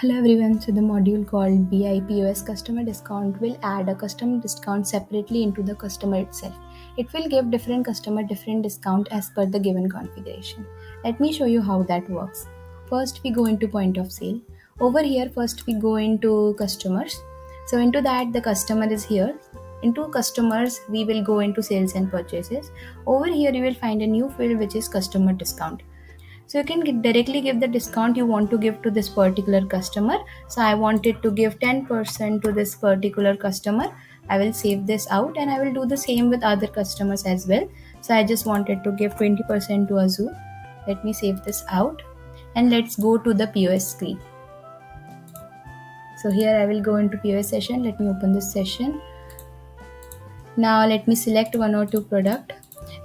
Hello everyone. So the module called BIPOS customer discount will add a customer discount separately into the customer itself. It will give different customer different discount as per the given configuration. Let me show you how that works. First we go into point of sale. Over here first we go into customers. So into that the customer is here. Into customers we will go into sales and purchases. Over here you will find a new field which is customer discount. So you can directly give the discount you want to give to this particular customer. So I wanted to give 10% to this particular customer. I will save this out and I will do the same with other customers as well. So I just wanted to give 20% to Azoo. Let me save this out and let's go to the POS screen. So here I will go into POS session. Let me open this session. Now let me select one or two product.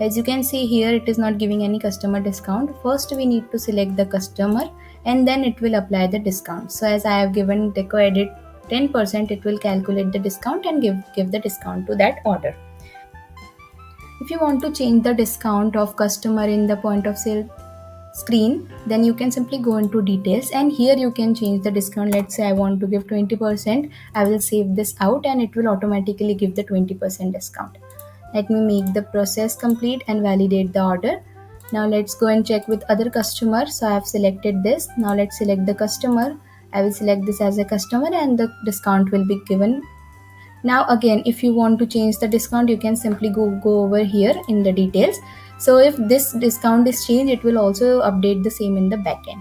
As you can see here, it is not giving any customer discount. First we need to select the customer and then it will apply the discount. So as I have given deco edit 10%, it will calculate the discount and give the discount to that order. If you want to change the discount of customer in the point of sale screen, then you can simply go into details and here you can change the discount. Let's say I want to give 20%. I will save this out and it will automatically give the 20% discount. Let me make the process complete and validate the order. Now let's go and check with other customers. So I have selected this. Now let's select the customer. I will select this as a customer and the discount will be given. Now again, if you want to change the discount, you can simply go over here in the details. So if this discount is changed, it will also update the same in the backend.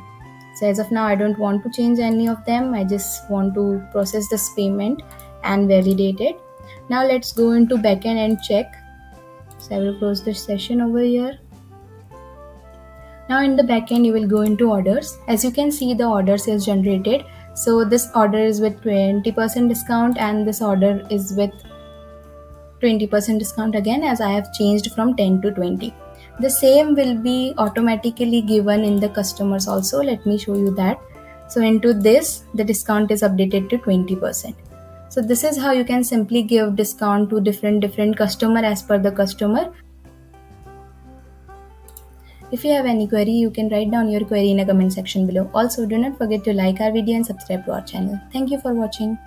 So as of now, I don't want to change any of them. I just want to process this payment and validate it. Now let's go into backend and check. So I will close this session over here. Now in the backend, you will go into orders. As you can see, the orders is generated. So this order is with 20% discount and this order is with 20% discount again, as I have changed from 10 to 20. The same will be automatically given in the customers also. Let me show you that. So into this, the discount is updated to 20%. So this is how you can simply give discount to different customer as per the customer. If you have any query, you can write down your query in a comment section below. Also, do not forget to like our video and subscribe to our channel. Thank you for watching.